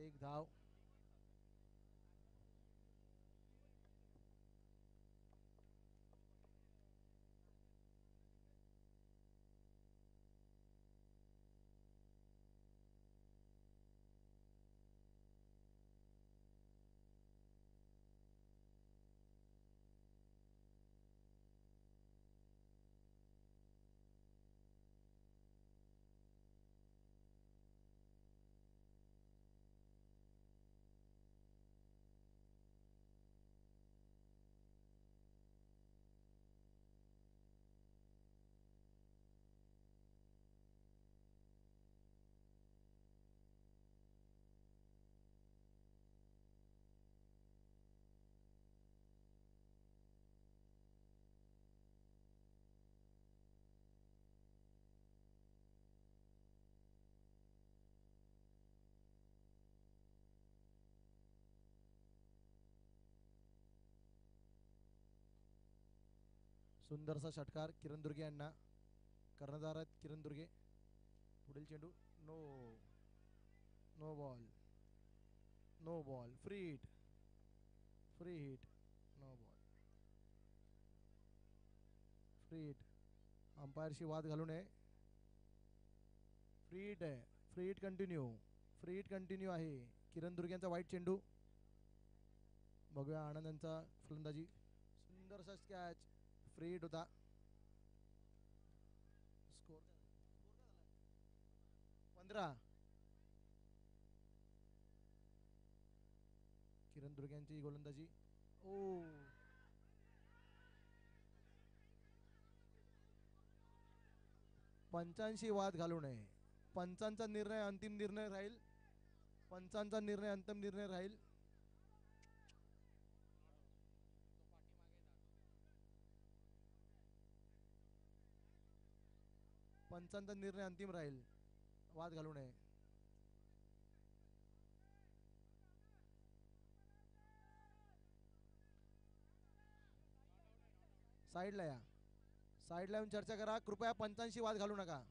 एक धाव. सुंदरसा षटकार किरण दुर्गे यांना. कर्णधार आहेत किरण दुर्गे. पुढील चेंडू. No no ball. No ball. Free hit. Free hit. No ball. Free hit. अंपायरशी वाद घालू नये. फ्री हिट आहे. Free hit continue. Free hit continue आहे. किरण दुर्ग्यांचा वाईट चेंडू. बघूया आनंद यांचा फलंदाजी. सुंदरसा कॅच. फ्री हिट होता. स्कोर 15. किरण दुर्ग्यांची गोलंदाजी. ओ पंचांशी वाद घालू नये. पंचांचा निर्णय अंतिम निर्णय राहील. पंचांचा निर्णय अंतिम निर्णय राहील. पंचांचा निर्णय अंतिम राहील. वाद घालू नये. साईडला या. साईडला येऊन चर्चा करा. कृपया पंचांशी वाद घालू नका.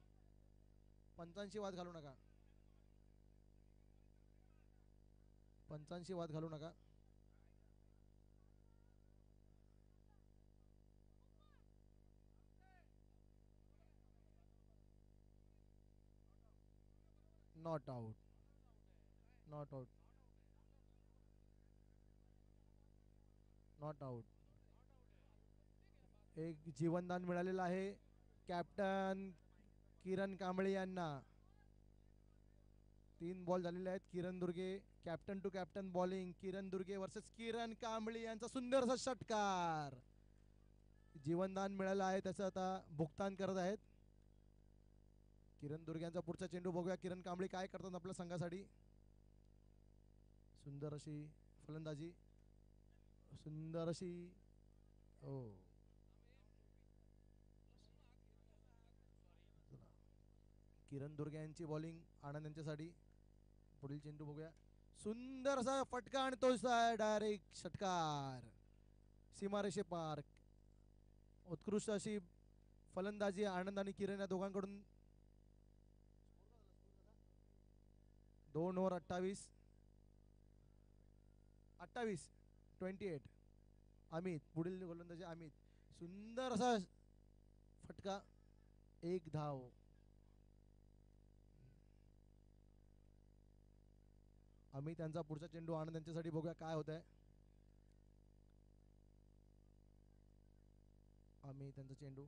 पंचांशी वाद घालू नका. पंचांशी वाद घालू नका. Not out. Not out. Not out. एक जीवनदान मिळालेलं आहे कॅप्टन किरण कांबळे यांना. 3 बॉल झालेले आहेत. Kiran Durge captain to captain bowling. Kiran Durge versus Kiran Kamble यांचा सुंदरसा षटकार. जीवनदान मिळालं आहे त्याचं आता भुगतान करत आहेत. किरण दुर्ग्यांचा पुढचा चेंडू बघूया. किरण कांबळे काय करतात आपल्या संघासाठी. सुंदर अशी फलंदाजी. सुंदर अशी. ओ किरण दुर्गे यांची बॉलिंग आनंद यांच्यासाठी. पुढील चेंडू बघूया. सुंदर असा फटका आणि तो डायरेक्ट षटकार सीमारेषे पार. उत्कृष्ट अशी फलंदाजी आनंद आणि किरण या दोघांकडून. 2 ओव्हर 28. 28. अमित. पुढील गोलंदाजी अमित. सुंदर असा फटका. 1 धाव. अमित यांचा पुढचा चेंडू आनंद यांच्यासाठी. बघूया काय होत आहे. अमित त्यांचा चेंडू.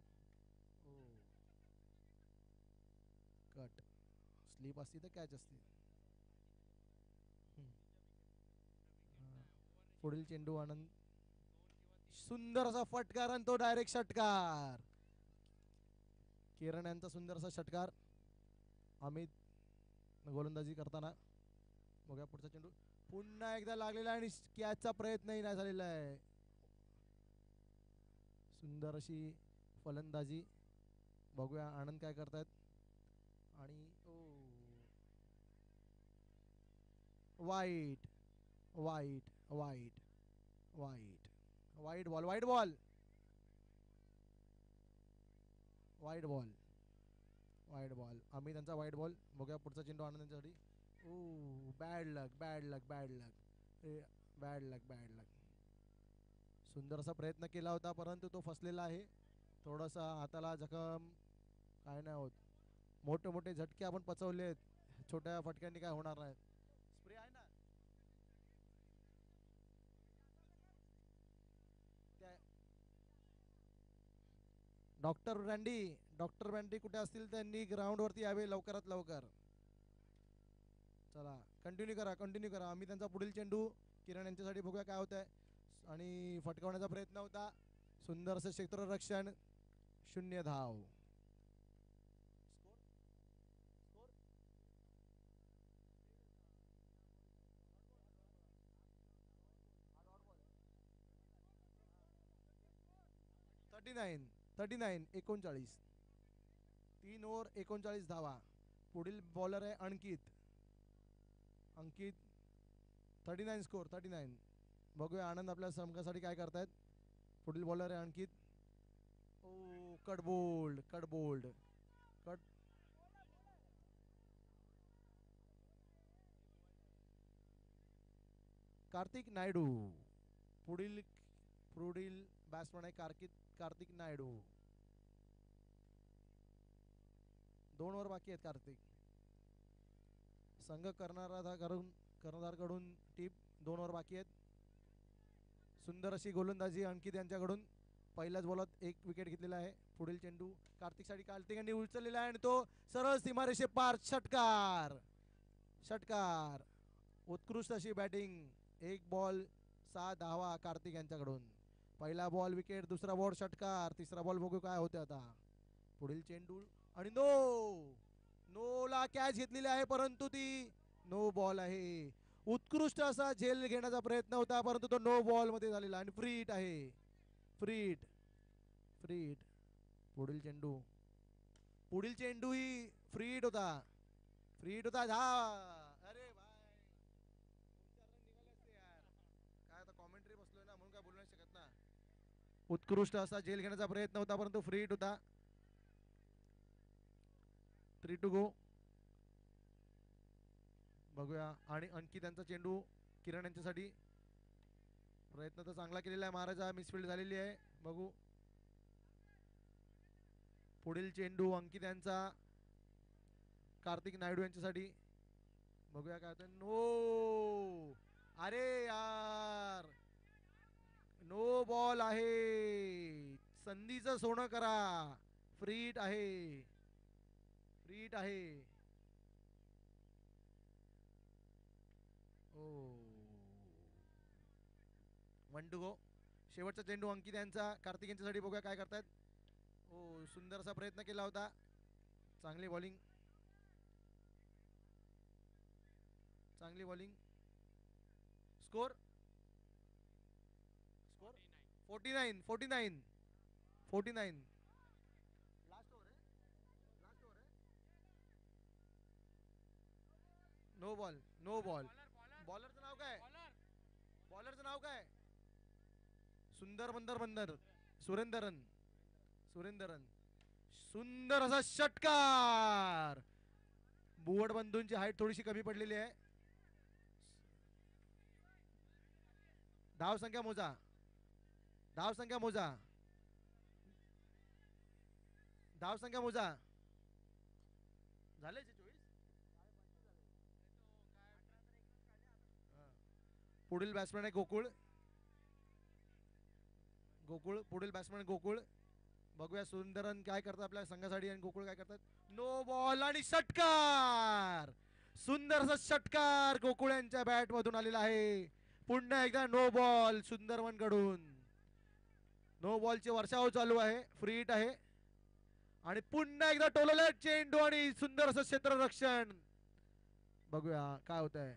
कट. स्लीप असती तर कॅच असती. पुढील चेंडू आनंद. सुंदर असा फटकार आणि तो डायरेक्ट षटकार. किरण यांचा सुंदर असा षटकार. अमित गोलंदाजी करताना. बघूया पुढचा चेंडू. पुन्हा एकदा लागलेला आणि कॅचचा प्रयत्नही नाही झालेला आहे. सुंदर अशी फलंदाजी. बघूया आनंद काय करतायत. आणि वाईट वाईट वाईट वाईट वाईट बॉल. वाईट बॉल. वाईट बॉल. वाईट बॉल. अमित यांचा वाईट बॉल. बघूया पुढचा चेंडू आनंद यांच्यासाठी. ओ बॅड लक, बॅड लक, बॅड लक, बॅड लक, बॅड लक. सुंदरसा प्रयत्न केला होता परंतु तो फसलेला आहे. थोडासा हाताला जखम, काय नाही होत. मोठे मोठे झटके आपण पचवलेत, छोट्या फटक्यांनी काय होणार नाही. स्प्रे आहे ना त्या डॉक्टर बँडी कुठे असतील त्यांनी ग्राउंडवरती यावे लवकरात लवकर. चला कंटिन्यू करा, कंटिन्यू करा. आम्ही त्यांचा पुढील चेंडू किरण यांच्यासाठी बघूया काय होत आहे. आणि फटकावण्याचा प्रयत्न होता. सुंदर असं क्षेत्ररक्षण, 0 धाव. 39 39 3 ओव्हर 39 धावा. पुढील बॉलर आहे अंकित. अंकित 39 स्कोर 39. बघूया आनंद आपल्या संघासाठी काय करतायत. पुढील बॉलर आहे अंकित. ओ cut bowled, cut bowled, cut. Kartik Naidu पुढील पुढील बॅट्समन आहे. कार्तिक नायडू. 2 ओव्हर बाकी आहेत. कार्तिक संघ कर्णधारकडून टीप. 2 ओव्हर बाकी आहेत. सुंदर अशी गोलंदाजी अंकित यांच्याकडून. पहिल्याच बॉलात 1 विकेट घेतलेला आहे. पुढील चेंडू कार्तिकसाठी. कार्तिकांनी उचललेला आहे आणि तो सरळ सीमारेषे पार. षटकार, षटकार. उत्कृष्ट अशी बॅटिंग. 1 बॉल 6 धावा कार्तिक यांच्याकडून. पहिला बॉल विकेट, दुसरा बॉल षटकार, तिसरा बॉल बघू काय होते आता. पुढील चेंडू आणि नोला कॅच घेतलेली आहे परंतु ती नो बॉल आहे. उत्कृष्ट असा झेल घेण्याचा प्रयत्न होता परंतु तो नो बॉल मध्ये झालेला आणि फ्रीट आहे. फ्रीट, फ्रीट. पुढील चेंडू, पुढील चेंडू ही फ्रीट होता. फ्रीट होता. अरे भाई काय आता कॉमेंट्री बसलोय ना म्हणून काय बोलू नाही शकत ना. उत्कृष्ट असा झेल घेण्याचा प्रयत्न होता परंतु फ्रीट होता. 3 टू गो. बघूया आणि अंकित यांचा चेंडू किरण यांच्यासाठी. प्रयत्न तर चांगला केलेला आहे महाराजा. मिसफिल्ड झालेली आहे. बघू पुढील चेंडू अंकित यांचा कार्तिक नायडू यांच्यासाठी. बघूया काय होतं. नो, अरे यार, नो बॉल आहे. संधीचं सोनं करा. फ्रीट आहे, फ्रीट आहे. ओ 1 टू गो. शेवटचा चेंडू अंकित यांचा कार्तिक यांच्यासाठी. बघूया काय करतायत. ओ सुंदरसा प्रयत्न केला होता. चांगली बॉलिंग, चांगली bowling. Score, score 49 49 49. Last over आहे, लास्ट ओव्हर आहे. No ball, no ball. बॉलरचं नाव काय, बॉलरचं नाव काय. सुंदर बंदर बंदर, सुरेंदरन, सुरेंदरन. सुंदर असा षटकार. बुवड बंधूंची हाईट थोडीशी कमी पडलेली आहे. धाव संख्या मोजा, धाव संख्या मोजा, धाव संख्या मोजा. झाले 24. पुढील बॅट्समॅन आहे गोकुळ. गोकुळ पुढील बॅट्समॅन गोकुळ. बघूया सुंदरन काय करतात आपल्या संघासाठी आणि गोकुळ काय करतात. नो बॉल आणि षटकार. सुंदर षटकार गोकुळ यांच्या बॅट मधून आलेला आहे. पुन्हा एकदा नो बॉल सुंदरवन कडून. नो बॉलचे वर्षाव चालू आहे. फ्रीट आहे आणि पुन्हा एकदा टोलले चेंडू आणि सुंदर असं क्षेत्ररक्षण. बघूया काय होत आहे.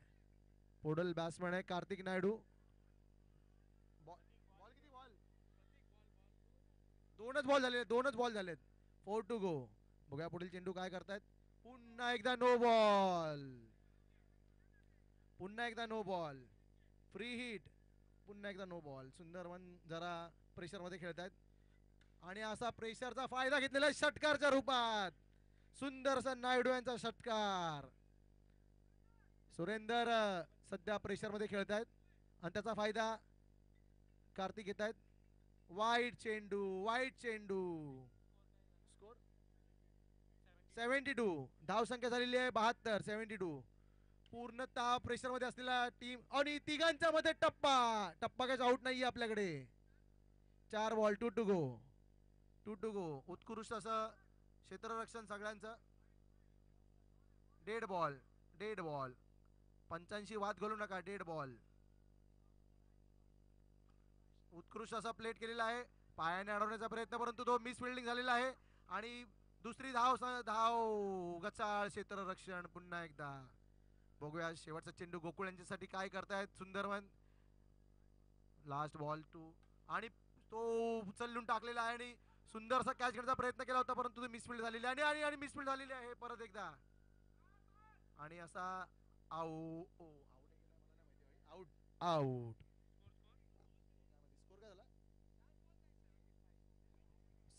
पुढील बॅट्समॅन आहे कार्तिक नायडू. बॉल किती बॉल, 2च बॉल झाले, 2च बॉल झालेत. 4 टू गो. बघूया पुढील चेंडू काय करतायत. पुन्हा एकदा नो बॉल, पुन्हा एकदा नो बॉल. फ्री हिट, पुन्हा एकदा नो बॉल. सुंदरवन जरा प्रेशर मध्ये खेळतायत आणि असा प्रेशरचा फायदा घेतलेला षटकारच्या रूपात. सुंदरसा नायडू यांचा षटकार. सुरेंदर सध्या प्रेशर मध्ये खेळत आहेत आणि त्याचा फायदा कार्तिक घेत आहेत. वाईट चेंडू स्कोर 72. धावसंख्या झालेली आहे 72. 72 पूर्णतः प्रेशर मध्ये असलेला टीम आणि तिघांच्या मध्ये टप्पा काहीच आउट नाहीये आपल्याकडे. 4 बॉल 2 टू गो. उत्कृष्ट असं क्षेत्ररक्षण सगळ्यांचं. डेड बॉल पंचांशी वाद घालू नका. डेड बॉल उत्कृष्ट असा प्लेट केलेला आहे. पायाने अडवण्याचा प्रयत्न परंतु तो मिस फिल्डिंग झालेला आहे आणि दुसरी धाव गचाळ क्षेत्ररक्षण पुन्हा एकदा. बघूया शेवटचा चेंडू गोकुळ यांच्यासाठी काय करतायत सुंदरवन. लास्ट बॉल 2 आणि तो उचलून टाकलेला आहे आणि सुंदरसा कॅच घेण्याचा प्रयत्न केला होता परंतु तो मिसफिल्ड झालेली आहे आणि मिसफिल्ड झालेली आहे परत एकदा. आणि असा आउट आउट. स्कोर काय झाला?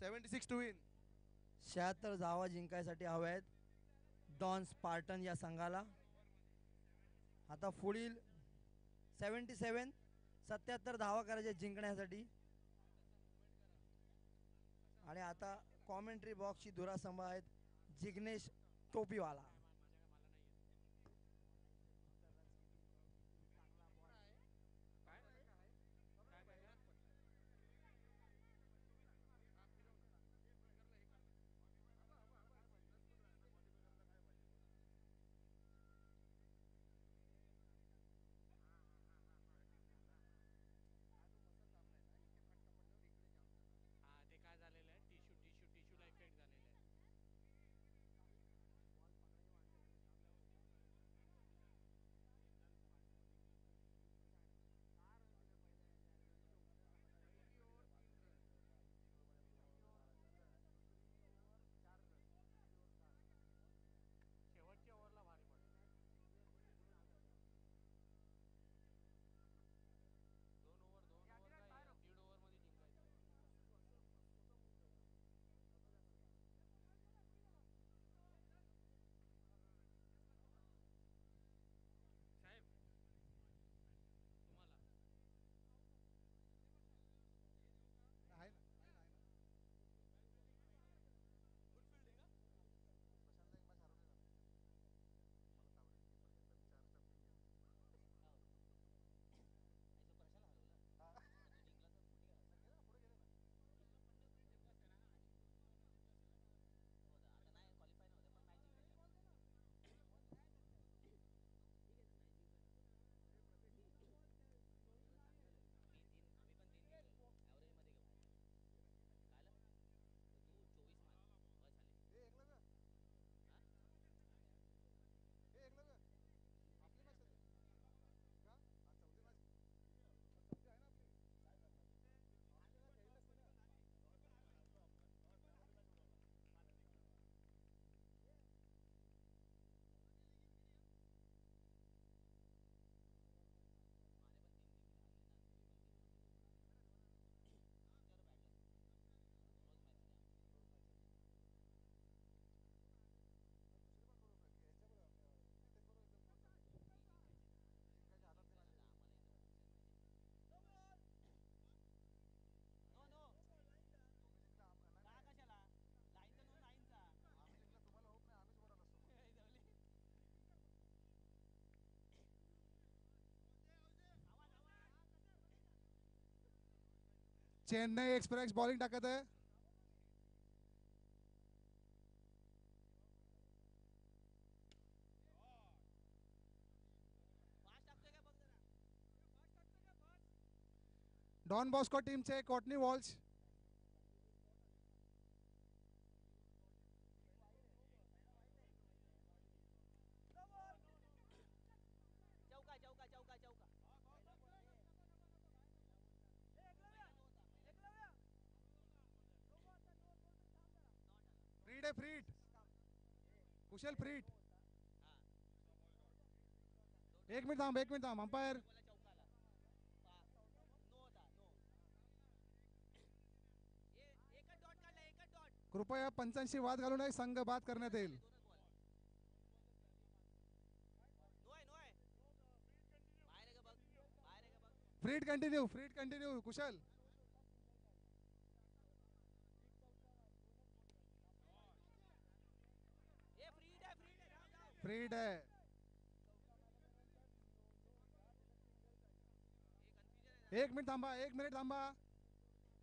76 टू विन. 76 धावा जिंकायसाठी हव्या आहेत डॉन स्पार्टन या संघाला. आता पुढील 77 धावा करायच्या जिंकण्यासाठी. आणि आता कॉमेंट्री बॉक्सची धुरा सांभाळत जिग्नेश टोपीवाला. चेन्नई एक्सप्रेस बॉलिंग टाकत आहे. डॉन बॉस्को टीमचे कॉटनी वॉल्स. फ्रीट कुशल फ्रीट. एक मिनिट थांब अंपायर. कृपया पंचांशी वाद घालू नये. संघ बाद करण्यात येईल. फ्रीट कंटिन्यू कुशल. फ्रीड आहे. एक मिनिट थांबा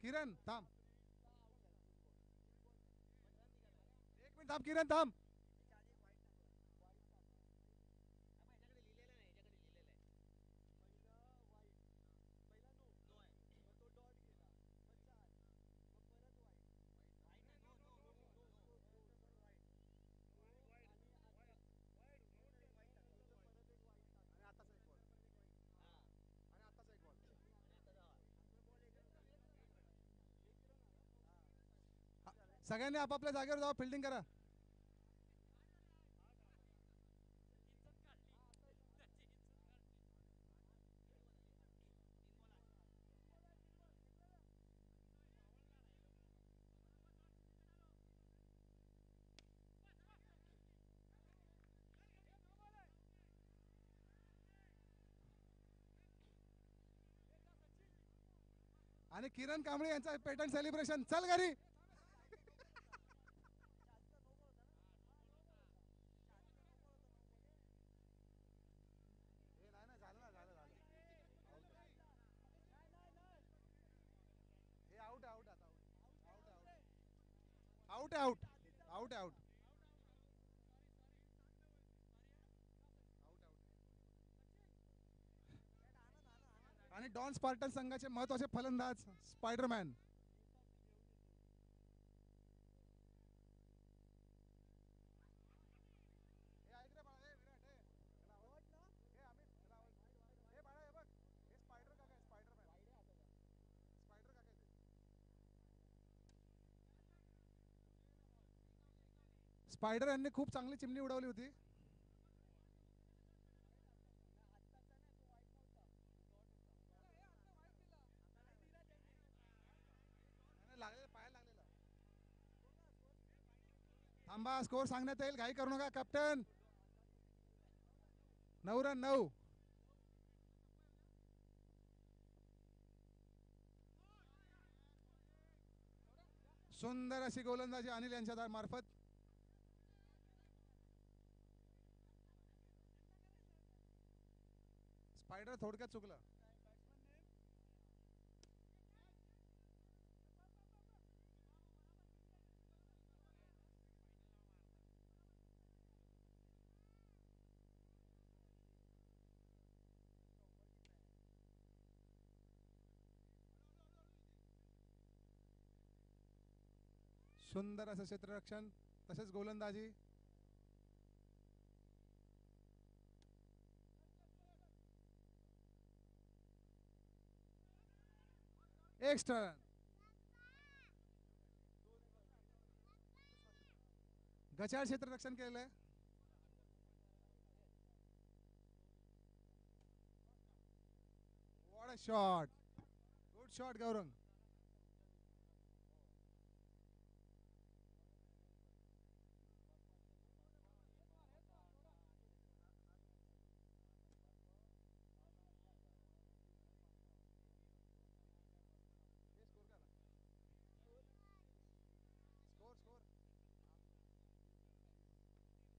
किरण थांब. एक मिनिट थांब किरण थांब. सगळ्यांनी आपापल्या जागेवर जावा फिल्डिंग करा. आणि किरण कांबळे यांचा पेटंट सेलिब्रेशन. चल घरी. आउट. आणि डॉन स्पार्टन संघाचे महत्वाचे फलंदाज स्पायडरमॅन. स्पायडर यांनी खूप चांगली चिमणी उडवली होती. थांबा स्कोर सांगण्यात येईल. घाई करू नका कॅप्टन. 9 रन 9. सुंदर अशी गोलंदाजी अनिल यांच्या मार्फत. स्पायडर थोडक्यात चुकलं. सुंदर असं क्षेत्ररक्षण तसेच गोलंदाजी. Extra run. गचाळ क्षेत्ररक्षण केलेलं आहे. What a shot. Good shot Gaurang.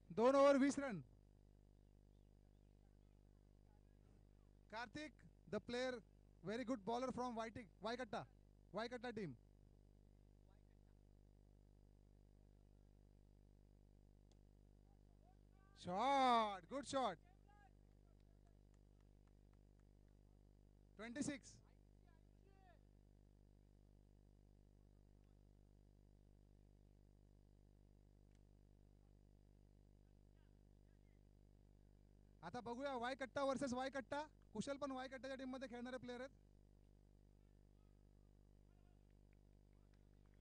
दोन over 20 run. Kartik the player very good bowler from वायकट्टा टीम. शॉट. Good shot. 26. आता बघूया वायकट्टा वर्सेस वायकट्टा. कुशल पण वायकट्टाच्या टीम मध्ये खेळणारे प्लेयर आहेत.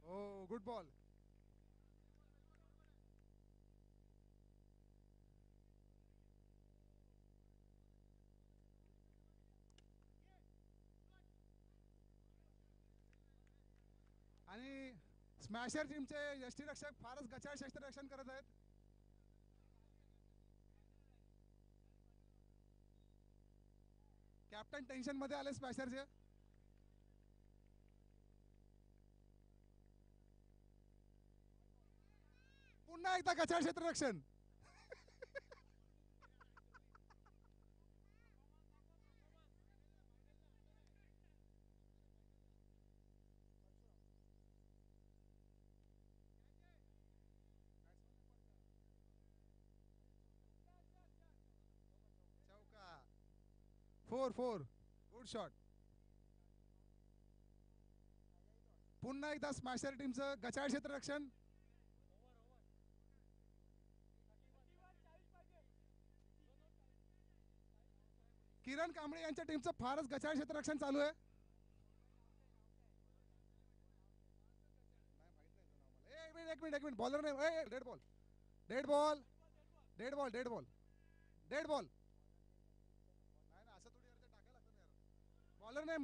ओ गुड बॉल. आणि स्मॅशर टीमचे यष्टीरक्षक फारच गचाळ क्षेत्ररक्षण करत आहेत. कॅप्टन टेन्शन मध्ये आले स्मॅशरचे. पुन्हा एकदा गचाळ क्षेत्ररक्षण. चौका. 4 गुड शॉट. पुन्हा एकदा स्मॅशर टीमचं गचाळ क्षेत्ररक्षण. किरण कांबळे यांच्या टीमचं फारच गचाळ क्षेत्ररक्षण चालू आहे. एक मिनिट बॉलर नाही. Dead ball.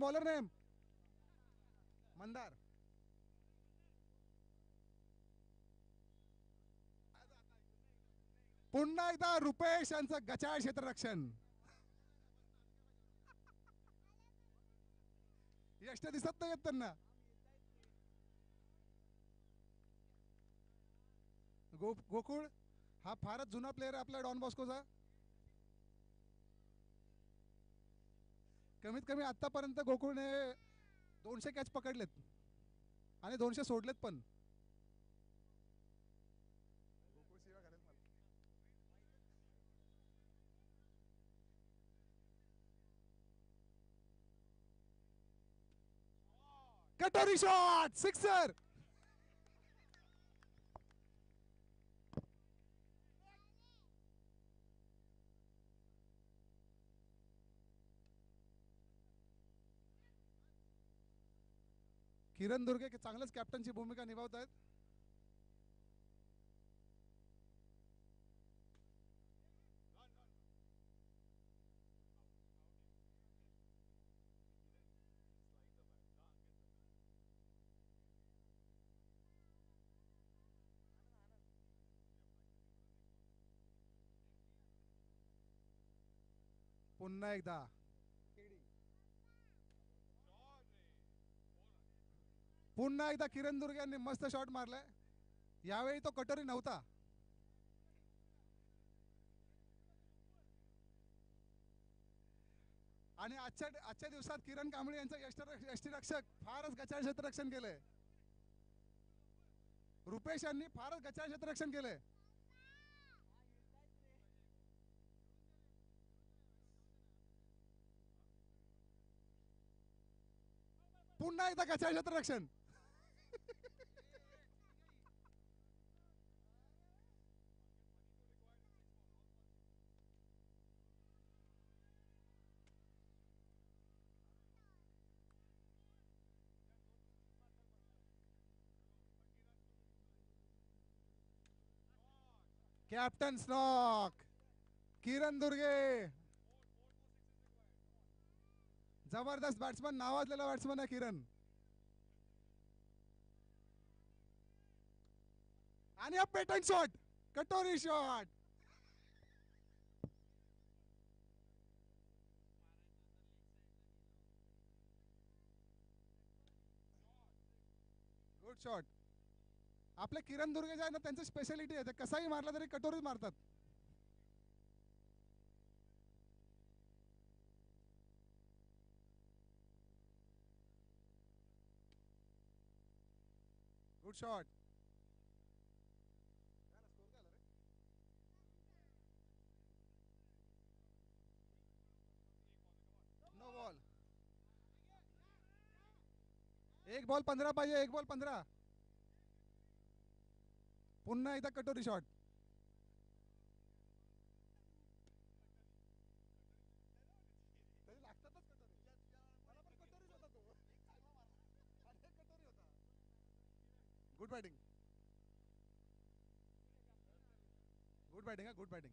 Bowler name Mandar. पुन्हा एकदा रुपेश यांचं गचाळ क्षेत्ररक्षण. यश दिसत नाहीत त्यांना. गोकुळ हा फारच जुना प्लेअर आहे आपला डॉन बॉस्कोचा. कमीत कमी आतापर्यंत गोकुळने 200 कॅच पकडलेत आणि 200 सोडलेत पण. कटोरी शॉट. सिक्सर. किरण दुर्गे चांगलंच कॅप्टनची भूमिका निभावत आहेत. पुन्हा एकदा किरण दुर्गे यांनी मस्त शॉट मारलाय. यावेळी तो कटोरी नव्हता. आणि आजच्या दिवसात किरण कांबळे यांचं यष्टिरक्षक फारच गचाळ क्षेत्ररक्षण केलंय. रुपेश यांनी फारच गचाळ क्षेत्ररक्षण केलंय. पुन्हा एकदा गचाळ क्षेत्ररक्षण. Captain snook. किरण दुर्गे जबरदस्त बॅट्समन, नावाजलेला बॅट्समन आहे किरण. आणि हा पेटंट शॉट. कटोरी शॉट. Good shot. आपले किरण दुर्गे जे आहे ना त्यांची स्पेशालिटी आहे, ते कसाही मारला तरी कटोरी मारतात. Good shot. No ball. 1 ball 15 पाहिजे. 1 बॉल 15. पुन्हा एकदा कटोरी shot. Good batting. Good batting.